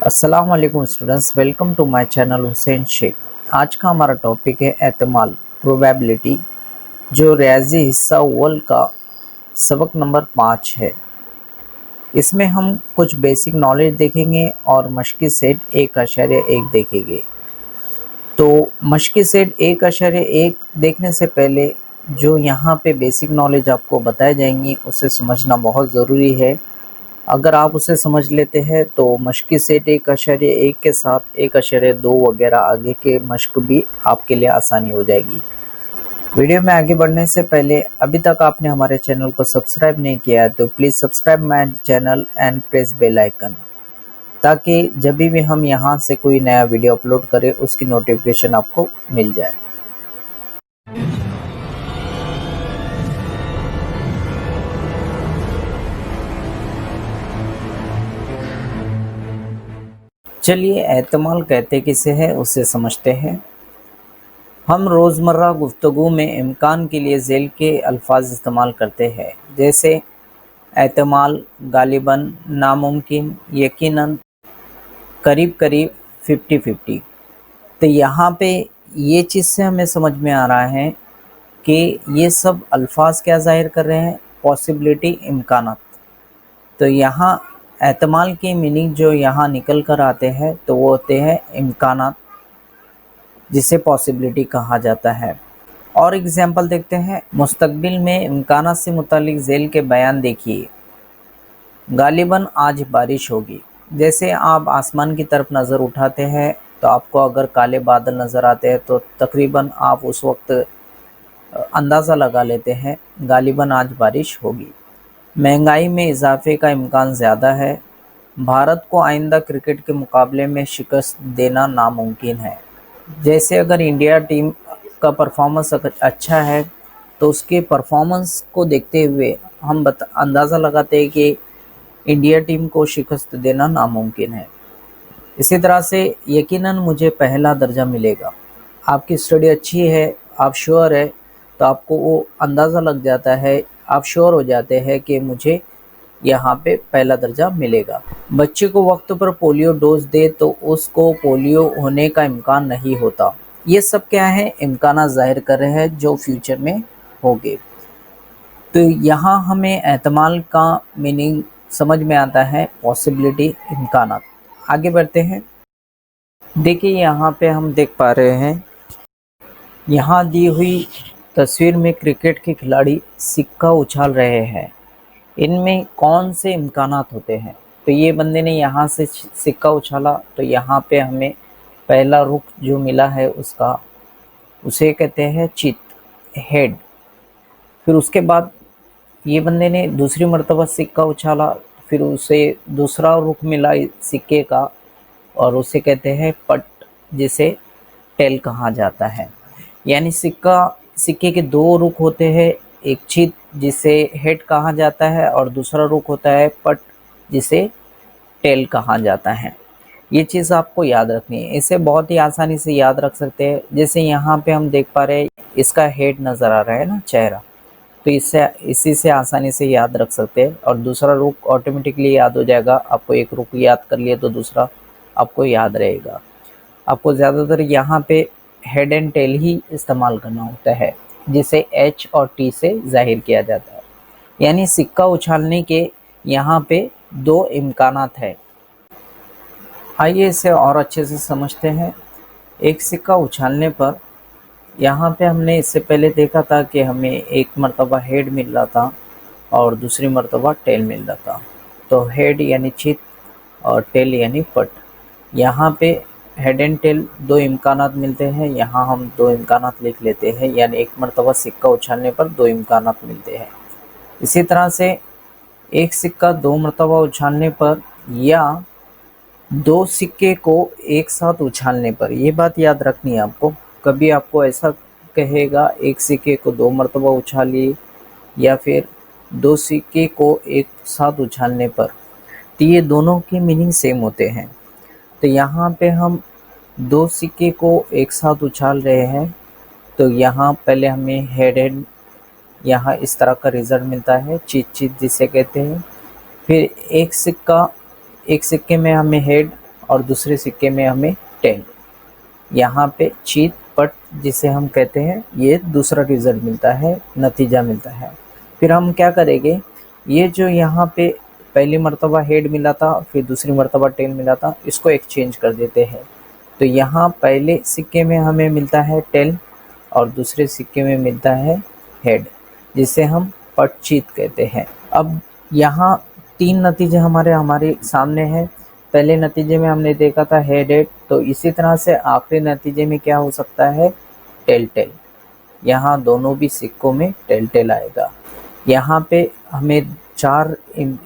अस्सलाम वालेकुम students, welcome to my channel Hussain Shaikh. आज का हमारा टॉपिक है एहतमाल प्रोबेबिलिटी, जो रियाजी हिस्सा वर्ल्ड का सबक नंबर 5 है। इसमें हम कुछ बेसिक नॉलेज देखेंगे और मशक़ी सेट 1.1 देखेंगे। तो मशक़ी सेट 1.1 देखने से पहले जो यहाँ पे बेसिक नॉलेज आपको बताए जाएंगी उसे समझना बहुत ज़रूरी है। अगर आप उसे समझ लेते हैं तो मशक़ी सेट 1.1 के साथ 1.2 वगैरह आगे के मशक़ भी आपके लिए आसानी हो जाएगी। वीडियो में आगे बढ़ने से पहले अभी तक आपने हमारे चैनल को सब्सक्राइब नहीं किया है तो please subscribe my channel and press bell icon, ताकि जब भी हम यहाँ से कोई नया वीडियो अपलोड करें उसकी नोटिफिकेशन आपको मिल जाए। चलिए एहतमाल कहते किसे है उसे समझते हैं। हम रोज़मर्रा गुफ्तगू में इम्कान के लिए झेल के अल्फाज इस्तेमाल करते हैं, जैसे एहतमाल, गालिबन, नामुमकिन, यकीनन, करीब करीब, 50-50। तो यहाँ पे ये चीज़ से हमें समझ में आ रहा है कि ये सब अल्फाज क्या ज़ाहिर कर रहे हैं, पॉसिबिलिटी, इम्कानात। तो यहाँ एहतमाल की मीनिंग जो यहाँ निकल कर आते हैं तो वो होते हैं इम्कानात, जिसे पॉसिबिलिटी कहा जाता है। और एग्जाम्पल देखते हैं। मुस्तकबिल में इम्कानात से मुतालिक झेल के बयान देखिए। गालिबन आज बारिश होगी। जैसे आप आसमान की तरफ नज़र उठाते हैं तो आपको अगर काले बादल नज़र आते हैं तो तकरीबन आप उस वक्त अंदाज़ा लगा लेते हैं गालिबन आज बारिश होगी। महंगाई में इजाफे का इम्कान ज़्यादा है। भारत को आइंदा क्रिकेट के मुकाबले में शिकस्त देना नामुमकिन है। जैसे अगर इंडिया टीम का परफॉर्मेंस अगर अच्छा है तो उसके परफॉर्मेंस को देखते हुए हम अंदाज़ा लगाते हैं कि इंडिया टीम को शिकस्त देना नामुमकिन है। इसी तरह से यकीनन मुझे पहला दर्जा मिलेगा। आपकी स्टडी अच्छी है, आप श्योर है, तो आपको वो अंदाज़ा लग जाता है, आप श्योर हो जाते हैं कि मुझे यहाँ पे पहला दर्जा मिलेगा। बच्चे को वक्त पर पोलियो डोज दे तो उसको पोलियो होने का इम्कान नहीं होता। ये सब क्या है, इम्कान ज़ाहिर कर रहे हैं जो फ्यूचर में होंगे। तो यहाँ हमें एहतमाल का मीनिंग समझ में आता है, पॉसिबिलिटी, इम्कानात। आगे बढ़ते हैं। देखिए यहाँ पे हम देख पा रहे हैं, यहाँ दी हुई तस्वीर में क्रिकेट के खिलाड़ी सिक्का उछाल रहे हैं। इनमें कौन से इम्कानात होते हैं? तो ये बंदे ने यहाँ से सिक्का उछाला तो यहाँ पे हमें पहला रुख जो मिला है उसका, उसे कहते हैं चित, हेड। फिर उसके बाद ये बंदे ने दूसरी मर्तबा सिक्का उछाला, फिर उसे दूसरा रुख मिला सिक्के का और उसे कहते हैं पट, जिसे टेल कहा जाता है। यानी सिक्के के दो रुख होते हैं, एक चित जिसे हेड कहा जाता है और दूसरा रुख होता है पट जिसे टेल कहा जाता है। ये चीज़ आपको याद रखनी है, इसे बहुत ही आसानी से याद रख सकते हैं। जैसे यहाँ पे हम देख पा रहे हैं इसका हेड नज़र आ रहा है ना, चेहरा, तो इसी से आसानी से याद रख सकते हैं और दूसरा रुख ऑटोमेटिकली याद हो जाएगा। आपको एक रुख याद कर लिए तो दूसरा आपको याद रहेगा। आपको ज़्यादातर यहाँ पे हेड एंड टेल ही इस्तेमाल करना होता है, जिसे एच और टी से जाहिर किया जाता है। यानी सिक्का उछालने के यहाँ पे दो इम्कानात है। आइए इसे और अच्छे से समझते हैं। एक सिक्का उछालने पर यहाँ पे हमने इससे पहले देखा था कि हमें एक मर्तबा हेड मिल रहा था और दूसरी मर्तबा टेल मिल रहा था। तो हेड यानी चित और टेल यानी पट। यहाँ पे हेड एंड टेल दो इम्कानात मिलते हैं, यहाँ हम दो इम्कानात लिख लेते हैं, यानी एक मर्तबा सिक्का उछालने पर दो इम्कानात मिलते हैं। इसी तरह से एक सिक्का दो मर्तबा उछालने पर या दो सिक्के को एक साथ उछालने पर, ये बात याद रखनी है आपको। कभी आपको ऐसा कहेगा एक सिक्के को दो मर्तबा उछालिए या फिर दो सिक्के को एक साथ उछालने पर, तो ये दोनों की मीनिंग सेम होते हैं। तो यहाँ पे हम दो सिक्के को एक साथ उछाल रहे हैं तो यहाँ पहले हमें हेड यहाँ इस तरह का रिजल्ट मिलता है, चित जिसे कहते हैं। फिर एक सिक्के में हमें हेड और दूसरे सिक्के में हमें टेल। यहाँ पे चीत पट जिसे हम कहते हैं, ये दूसरा रिजल्ट मिलता है, नतीजा मिलता है। फिर हम क्या करेंगे, ये जो यहाँ पे पहली मर्तबा हेड मिला था, फिर दूसरी मर्तबा टेल मिला था, इसको एक्सचेंज कर देते हैं। तो यहाँ पहले सिक्के में हमें मिलता है टेल और दूसरे सिक्के में मिलता है हेड, जिसे हम पटचीत कहते हैं। अब यहाँ 3 नतीजे हमारे सामने हैं। पहले नतीजे में हमने देखा था हेड हेड, तो इसी तरह से आखिरी नतीजे में क्या हो सकता है, टेल टेल। यहाँ दोनों भी सिक्कों में टेल टेल आएगा। यहाँ पे हमें 4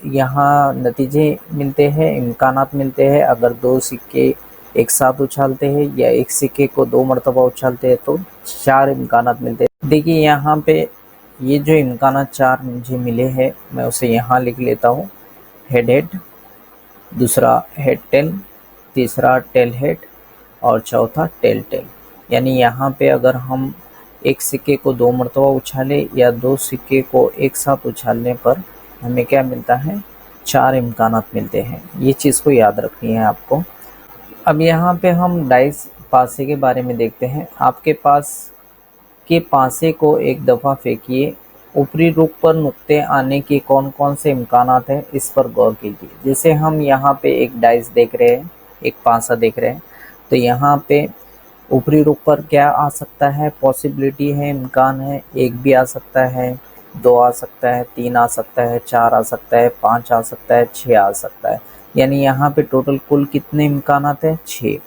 यहाँ नतीजे मिलते हैं, इम्कानात मिलते हैं। अगर 2 सिक्के एक साथ उछालते हैं या एक सिक्के को 2 मरतबा उछालते हैं तो 4 इम्कानात मिलते हैं। देखिए यहाँ पे ये जो इम्कानात 4 मुझे मिले हैं, मैं उसे यहाँ लिख लेता हूँ। हेड हेड, दूसरा हेड टेल, तीसरा टेल हेड और चौथा टेल टेल। यानी यहाँ पे अगर हम एक सिक्के को 2 मरतबा उछाले या 2 सिक्के को एक साथ उछालने पर हमें क्या मिलता है, 4 इम्कानात मिलते हैं। ये चीज़ को याद रखनी है आपको। अब यहाँ पे हम डाइस पासे के बारे में देखते हैं। आपके पास के पासे को एक दफ़ा फेंकिए, ऊपरी रुख पर नुक्ते आने के कौन कौन से इम्कानात हैं, इस पर गौर कीजिए। जैसे हम यहाँ पे एक डाइस देख रहे हैं, एक पासा देख रहे हैं, तो यहाँ पे ऊपरी रुख पर क्या आ सकता है, पॉसिबिलिटी है, इम्कान है। 1 भी आ सकता है, 2 आ सकता है, 3 आ सकता है, 4 आ सकता है, 5 आ सकता है, 6 आ सकता है। यानी यहाँ पे टोटल कुल कितने इम्कानात हैं, 6।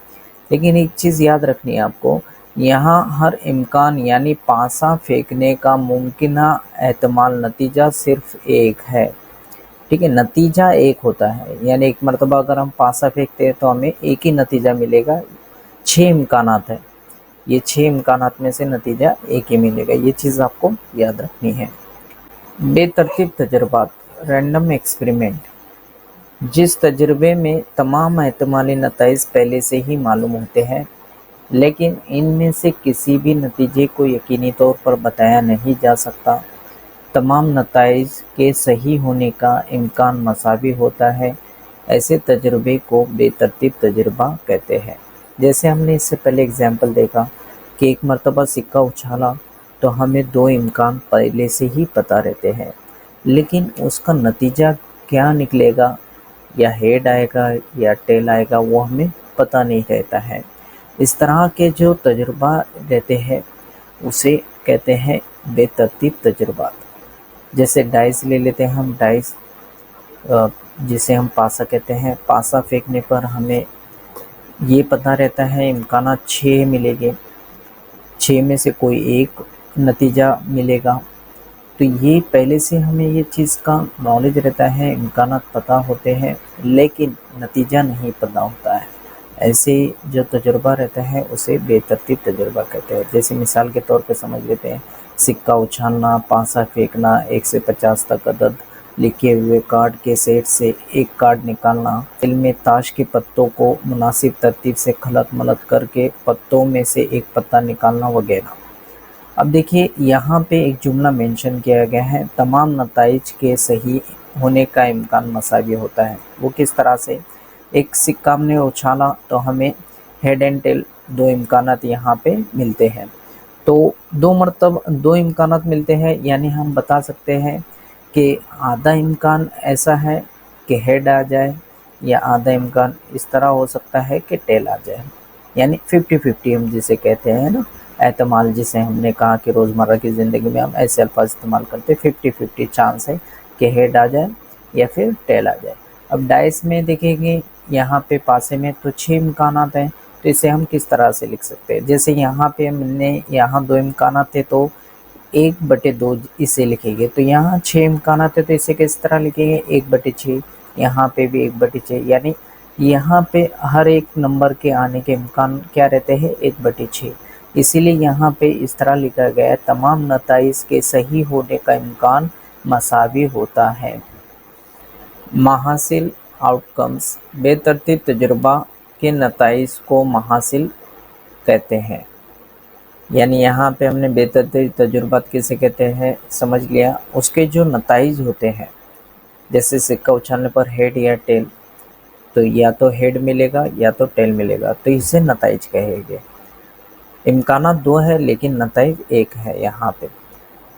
लेकिन एक चीज़ याद रखनी है आपको, यहाँ हर इम्कान यानी पासा फेंकने का मुमकिन एहतमाल नतीजा सिर्फ एक है। ठीक है, नतीजा एक होता है। यानी एक मरतबा अगर हम पासा फेंकते हैं तो हमें एक ही नतीजा मिलेगा। 6 इम्कानात है, ये 6 इम्कानात में से नतीजा एक ही मिलेगा। ये चीज़ आपको याद रखनी है। बेतरतीब तजर्बात, रैंडम एक्सपेरिमेंट, जिस तजर्बे में तमाम एहतमाली नताइज पहले से ही मालूम होते हैं, लेकिन इनमें से किसी भी नतीजे को यकीनी तौर पर बताया नहीं जा सकता। तमाम नताइज के सही होने का इम्कान मसावी होता है, ऐसे तजर्बे को बेतरतीब तजर्बा कहते हैं। जैसे हमने इससे पहले एग्जाम्पल देखा कि एक मरतबा सिक्का उछाला तो हमें 2 इम्कान पहले से ही पता रहते हैं, लेकिन उसका नतीजा क्या निकलेगा, या हेड आएगा या टेल आएगा, वो हमें पता नहीं रहता है। इस तरह के जो तजुर्बा रहते हैं उसे कहते हैं बेतरतीब तजुर्बात। जैसे डाइस ले लेते हैं हम, डाइस जिसे हम पासा कहते हैं। पासा फेंकने पर हमें ये पता रहता है इम्कान 6 मिलेंगे, 6 में से कोई एक नतीजा मिलेगा। तो ये पहले से हमें ये चीज़ का नॉलेज रहता है, इम्कानात पता होते हैं, लेकिन नतीजा नहीं पता होता है। ऐसे जो तजुर्बा रहता है उसे बेतरतीब तजुर्बा कहते हैं। जैसे मिसाल के तौर पे समझ लेते हैं, सिक्का उछालना, पासा फेंकना, 1 से 50 तक अदद लिखे हुए कार्ड के सेट से एक कार्ड निकालना, दिल में ताश के पत्तों को मुनासिब तरतीब से खलत मलत करके पत्तों में से एक पत्ता निकालना वगैरह। अब देखिए यहाँ पे एक जुमला मेंशन किया गया है, तमाम नताइज के सही होने का इम्कान मसावी होता है। वो किस तरह से, एक सिक्का हमने उछाला तो हमें हेड एंड टेल 2 इम्कानात यहाँ पे मिलते हैं। तो 2 इम्कानात मिलते हैं, यानी हम बता सकते हैं कि आधा इम्कान ऐसा है कि हेड आ जाए, या आधा इम्कान इस तरह हो सकता है कि टेल आ जाए। यानी 50-50 हम जिसे कहते हैं ना, एहतमाल जिसे हमने कहा कि रोज़मर्रा की ज़िंदगी में हम ऐसे अल्फाज इस्तेमाल करते हैं, 50-50 चांस है कि हेड आ जाए या फिर टेल आ जाए। अब डाइस में देखेंगे यहाँ पे पासे में तो 6 इम्कानात हैं, तो इसे हम किस तरह से लिख सकते हैं। जैसे यहाँ पे हमने यहाँ 2 इम्कानात थे तो 1/2 इसे लिखेंगे। तो यहाँ 6 इम्कानात है तो इसे किस तरह लिखेंगे, 1/6। यहाँ पे भी 1/6, यानी यहाँ पे हर एक नंबर के आने के इम्कान क्या रहते हैं, 1/6। इसीलिए यहाँ पे इस तरह लिखा गया है, तमाम नताइज के सही होने का इम्कान मसावी होता है। महासिल आउटकम्स, बेतरतीब तजुर्बा के नताइज को महासिल कहते हैं। यानी यहाँ पे हमने बेतरतीब तजुर्बात किसे कहते हैं समझ लिया। उसके जो नताइज होते हैं, जैसे सिक्का उछालने पर हेड या टेल, तो या तो हेड मिलेगा या तो टेल मिलेगा, तो इसे नताइज कहेंगे। इम्कानात 2 है लेकिन नताइज 1 है यहाँ पे,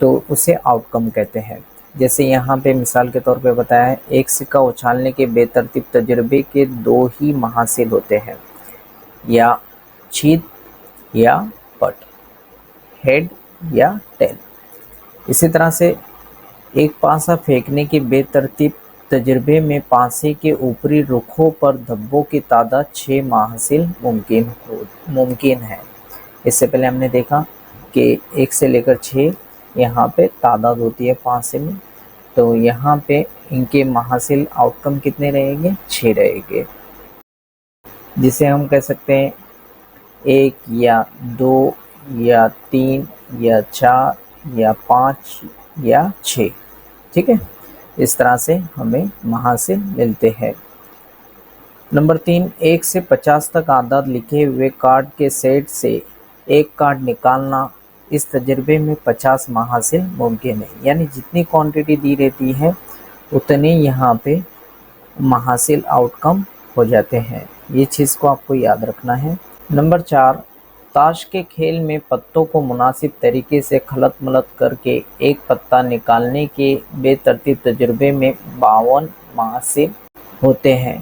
तो उसे आउटकम कहते हैं। जैसे यहाँ पे मिसाल के तौर पे बताया है, एक सिक्का उछालने के बेतरतीब तजुर्बे के 2 ही महासिल होते हैं, या छीद या पट, हेड या टेल। इसी तरह से एक पासा फेंकने के बेतरतीब तजुर्बे में पासे के ऊपरी रुखों पर धब्बों की तादाद 6 महासिल मुमकिन है। इससे पहले हमने देखा कि 1 से लेकर 6 यहाँ पे तादाद होती है पासे में, तो यहाँ पे इनके महासिल आउटकम कितने रहेंगे, 6 रहेंगे, जिसे हम कह सकते हैं 1 या 2 या 3 या 4 या 5 या 6। ठीक है, इस तरह से हमें महासिल मिलते हैं। नंबर 3, 1 से 50 तक आदाद लिखे हुए कार्ड के सेट से एक कार्ड निकालना। इस तजर्बे में 50 महासिल मुमकिन है, यानी जितनी क्वांटिटी दी रहती है उतने यहाँ पे महासिल आउटकम हो जाते हैं। ये चीज़ को आपको याद रखना है। नंबर 4, ताश के खेल में पत्तों को मुनासिब तरीके से खलत मलत करके एक पत्ता निकालने के बेतरतीब तजुर्बे में 52 महासिल होते हैं।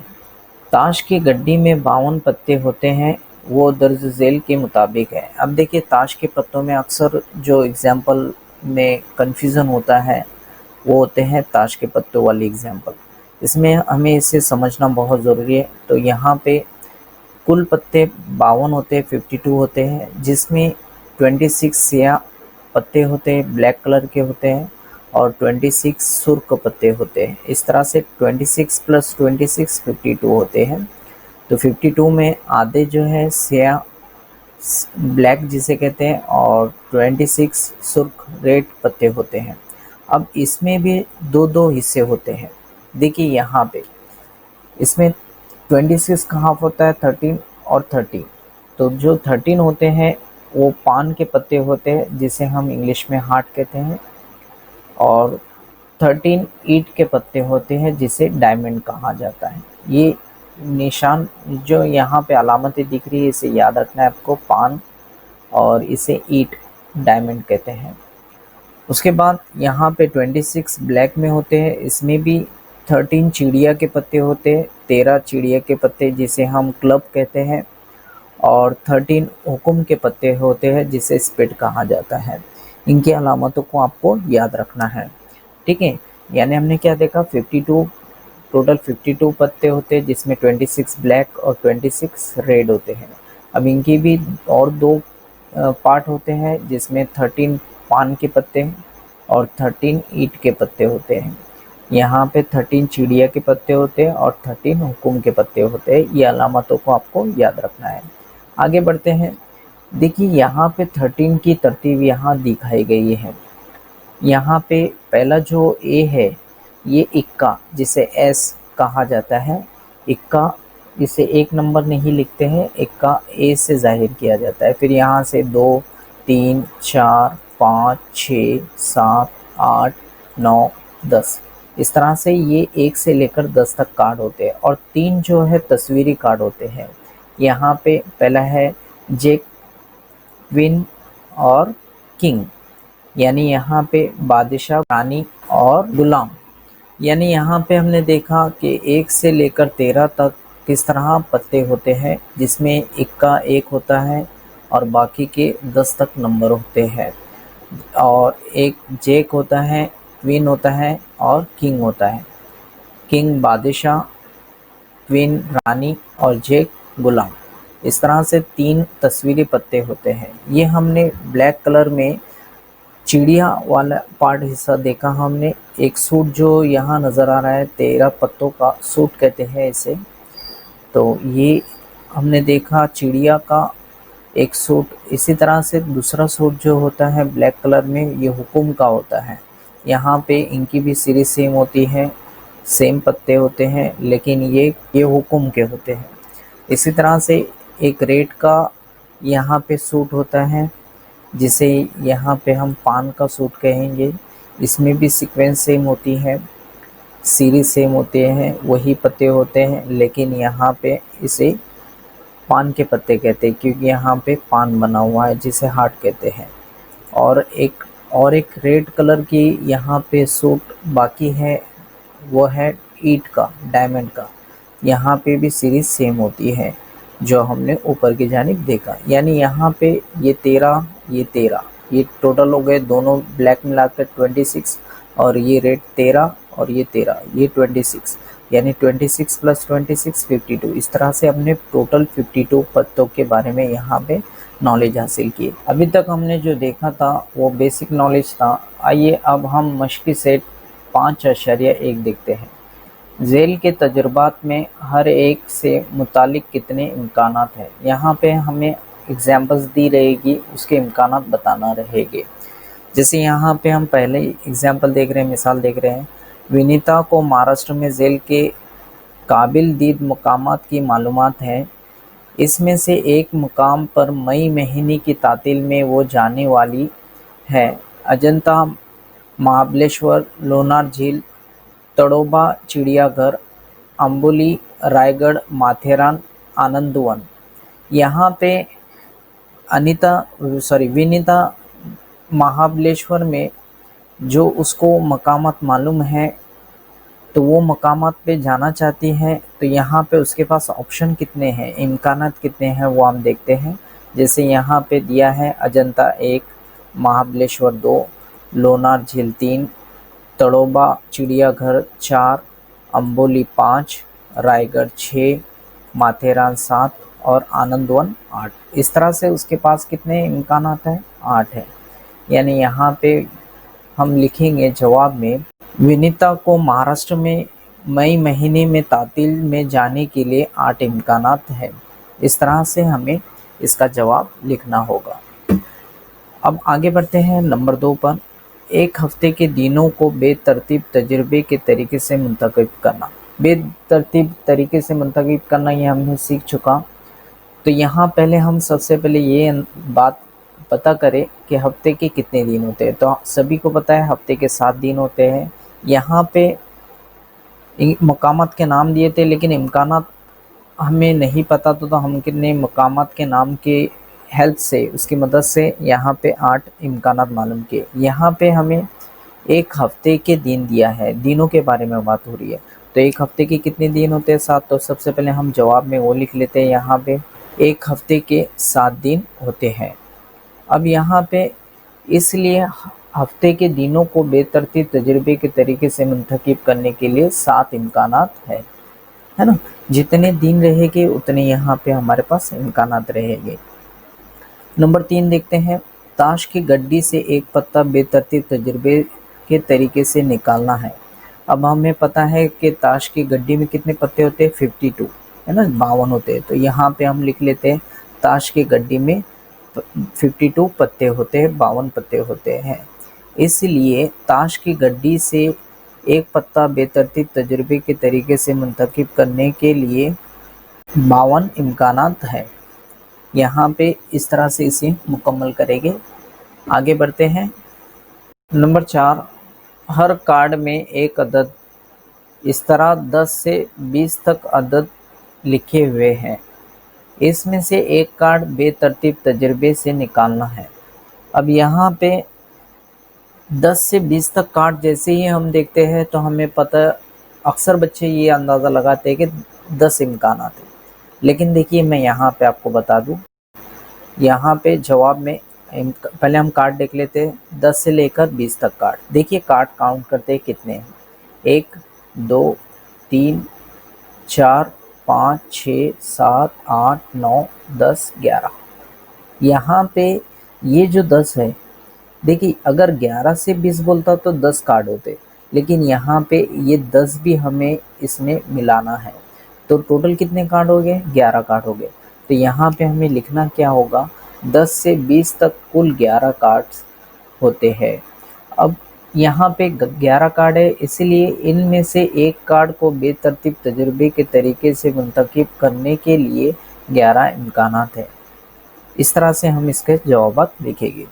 ताश की गड्डी में 52 पत्ते होते हैं, वो दर्ज झेल के मुताबिक है। अब देखिए, ताश के पत्तों में अक्सर जो एग्जाम्पल में कन्फ्यूज़न होता है वो होते हैं ताश के पत्तों वाली एग्जाम्पल। इसमें हमें इसे समझना बहुत ज़रूरी है। तो यहाँ पे कुल पत्ते 52 होते हैं, 52 होते हैं, जिसमें 26 स्याह पत्ते होते हैं, ब्लैक कलर के होते हैं, और 26 सुर्ख पत्ते होते हैं। इस तरह से 26 + 26 52 होते हैं। तो 52 में आधे जो है स्याह ब्लैक जिसे कहते हैं, और 26 सुर्ख रेड पत्ते होते हैं। अब इसमें भी 2-2 हिस्से होते हैं। देखिए यहाँ पे इसमें 26 का हाफ होता है 13 और 13। तो जो 13 होते हैं वो पान के पत्ते होते हैं, जिसे हम इंग्लिश में हार्ट कहते हैं, और 13 ईंट के पत्ते होते हैं, जिसे डायमंड कहा जाता है। ये निशान जो यहाँ पे अलामतें दिख रही है, इसे याद रखना है आपको, पान और इसे ईंट डायमंड कहते हैं। उसके बाद यहाँ पे 26 ब्लैक में होते हैं, इसमें भी 13 चिड़िया के पत्ते होते हैं, 13 चिड़िया के पत्ते जिसे हम क्लब कहते हैं, और 13 हुक्म के पत्ते होते हैं, जिसे स्पिड कहा जाता है। इनकी अलामतों को आपको याद रखना है। ठीक है, यानी हमने क्या देखा, 52 टोटल 52 पत्ते होते हैं, जिसमें 26 ब्लैक और 26 रेड होते हैं। अब इनकी भी और 2 पार्ट होते हैं, जिसमें 13 पान के पत्ते और 13 ईंट के पत्ते होते हैं। यहाँ पे 13 चिड़िया के पत्ते होते हैं और 13 हुक्म के पत्ते होते हैं। ये अलामतों को आपको याद रखना है। आगे बढ़ते हैं। देखिए यहाँ पे 13 की तरतीब यहाँ दिखाई गई है। यहाँ पे पहला जो ए है ये इक्का, जिसे एस कहा जाता है। इक्का, इसे 1 नंबर नहीं लिखते हैं, इक्का ए से जाहिर किया जाता है। फिर यहाँ से 2, 3, 4, 5, 6, 7, 8, 9, 10, इस तरह से ये 1 से लेकर 10 तक कार्ड होते हैं। और 3 जो है तस्वीरी कार्ड होते हैं। यहाँ पे पहला है जेक, क्वीन और किंग, यानी यहाँ पे बादशाह, रानी और गुलाम। यानी यहाँ पे हमने देखा कि 1 से लेकर 13 तक किस तरह पत्ते होते हैं, जिसमें इक्का 1 होता है और बाकी के 10 तक नंबर होते हैं। और एक जेक होता है, क्वीन होता है और किंग होता है। किंग बादशाह, क्वीन रानी और जेक गुलाम। इस तरह से 3 तस्वीरी पत्ते होते हैं। ये हमने ब्लैक कलर में चिड़िया वाला पार्ट हिस्सा देखा हमने। एक सूट जो यहाँ नज़र आ रहा है 13 पत्तों का सूट कहते हैं इसे। तो ये हमने देखा चिड़िया का एक सूट। इसी तरह से दूसरा सूट जो होता है ब्लैक कलर में, ये हुक्म का होता है। यहाँ पे इनकी भी सीरीज सेम होती है, सेम पत्ते होते हैं, लेकिन ये हुक्म के होते हैं। इसी तरह से एक रेड का यहाँ पे सूट होता है, जिसे यहाँ पे हम पान का सूट कहेंगे। इसमें भी सीक्वेंस सेम होती है। सीरीज सेम होते हैं, वही पत्ते होते हैं, लेकिन यहाँ पे इसे पान के पत्ते कहते हैं क्योंकि यहाँ पे पान बना हुआ है जिसे हार्ट कहते हैं। और एक रेड कलर की यहाँ पे सूट बाकी है, वो है ईंट का, डायमंड का। यहाँ पे भी सीरीज सेम होती है जो हमने ऊपर की जानिब देखा, यानी यहाँ पे ये 13, ये टोटल हो गए दोनों ब्लैक मिलाकर 26, और ये रेड 13 और ये 13, ये 26, यानी 26 प्लस 26 52। इस तरह से हमने टोटल 52 पत्तों के बारे में यहाँ पे नॉलेज हासिल की। अभी तक हमने जो देखा था वो बेसिक नॉलेज था। आइए अब हम मश्की सेट 5.1 देखते हैं। झेल के तजुर्बात में हर एक से मुतालिक कितने इम्कानात हैं। यहाँ पे हमें एग्जाम्पल्स दी रहेगी, उसके इम्कानात बताना रहेंगे। जैसे यहाँ पे हम पहले एग्जाम्पल देख रहे हैं, मिसाल देख रहे हैं। विनीता को महाराष्ट्र में झेल के काबिल दीद मकामात की मालूमात है। इसमें से एक मुकाम पर मई महीने की तातील में वो जाने वाली है। अजंता, महाबलेश्वर, लोनार झील, तड़ोबा चिड़ियाघर, अंबोली, रायगढ़, माथेरान, आनंदवन। यहाँ पे विनीता महाबलेश्वर में जो उसको मकामात मालूम है तो वो मकामात पे जाना चाहती है, तो यहाँ पे उसके पास ऑप्शन कितने हैं, इम्कानात कितने हैं वो हम देखते हैं। जैसे यहाँ पे दिया है अजंता 1, महाबलेश्वर 2, लोनार झील 3, तड़ोबा चिड़ियाघर 4, अंबोली 5, रायगढ़ 6, माथेरान 7 और आनंदवन 8। इस तरह से उसके पास कितने इम्कानात हैं, 8 है। यानी यहाँ पे हम लिखेंगे जवाब में विनीता को महाराष्ट्र में मई महीने में तातील में जाने के लिए 8 इम्कानात है। इस तरह से हमें इसका जवाब लिखना होगा। अब आगे बढ़ते हैं नंबर 2 पर। एक हफ्ते के दिनों को बेतरतीब तजुर्बे के तरीके से मुंतखब करना। बेतरतीब तरीके से मुंतखब करना ये हमने सीख चुका। तो यहाँ पहले हम सबसे पहले ये बात पता करें कि हफ्ते के कितने दिन होते हैं। तो सभी को पता है हफ्ते के 7 दिन होते हैं। यहाँ पे मकामात के नाम दिए थे, लेकिन इम्कानात हमें नहीं पता तो हम कितने मकामात के नाम के हेल्प से, उसकी मदद से यहाँ पे 8 इम्कानात मालूम किए। यहाँ पे हमें एक हफ्ते के दिन दिया है, दिनों के बारे में बात हो रही है। तो एक हफ्ते के कितने दिन होते हैं, 7। तो सबसे पहले हम जवाब में वो लिख लेते हैं, यहाँ पे एक हफ्ते के 7 दिन होते हैं। अब यहाँ पे इसलिए हफ्ते के दिनों को बेतरतीब तजुर्बे के तरीके से मुंतखब करने के लिए 7 इम्कानात है ना। जितने दिन रहेंगे उतने यहाँ पे हमारे पास इम्कानात रहेंगे। नंबर 3 देखते हैं। ताश की गड्डी से एक पत्ता बेतरतीब तजुर्बे के तरीके से निकालना है। अब हमें पता है कि ताश की गड्डी में कितने पत्ते होते हैं, 52 है ना, 52 होते हैं। तो यहाँ पे हम लिख लेते हैं ताश की गड्डी में 52 पत्ते होते हैं, 52 पत्ते होते हैं। इसलिए ताश की गड्डी से एक पत्ता बेतरतीब तजुर्बे के तरीके से मुंतखब करने के लिए 52 इम्कानात है। यहाँ पे इस तरह से इसे मुकम्मल करेंगे। आगे बढ़ते हैं। नंबर 4, हर कार्ड में एक अदद, इस तरह 10 से 20 तक अदद लिखे हुए हैं। इसमें से एक कार्ड बेतरतीब तजुर्बे से निकालना है। अब यहाँ पे 10 से 20 तक कार्ड जैसे ही हम देखते हैं तो हमें पता, अक्सर बच्चे ये अंदाज़ा लगाते हैं कि 10 इम्कानात हैं। लेकिन देखिए मैं यहाँ पे आपको बता दूँ, यहाँ पे जवाब में पहले हम कार्ड देख लेते हैं, 10 से लेकर 20 तक कार्ड। देखिए कार्ड काउंट करते हैं कितने हैं, 1 2 3 4 5 6 7 8 9 10 11। यहाँ पे ये जो 10 है, देखिए अगर 11 से 20 बोलता तो 10 कार्ड होते, लेकिन यहाँ पे ये 10 भी हमें इसमें मिलाना है। तो टोटल कितने कार्ड हो गए, 11 कार्ड हो गए। तो यहाँ पे हमें लिखना क्या होगा, 10 से 20 तक कुल 11 कार्ड्स होते हैं। अब यहाँ पे 11 कार्ड है, इसलिए इनमें से एक कार्ड को बेतरतीब तजुर्बे के तरीके से मुंतखब करने के लिए 11 इम्कानात है। इस तरह से हम इसके जवाब लिखेंगे।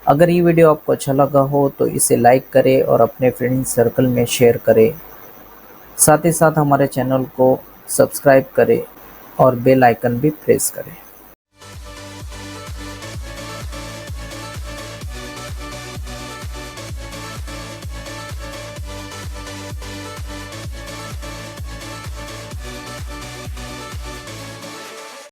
अगर ये वीडियो आपको अच्छा लगा हो तो इसे लाइक करें और अपने फ्रेंड सर्कल में शेयर करें। साथ ही साथ हमारे चैनल को सब्सक्राइब करें और बेल आइकन भी प्रेस करें।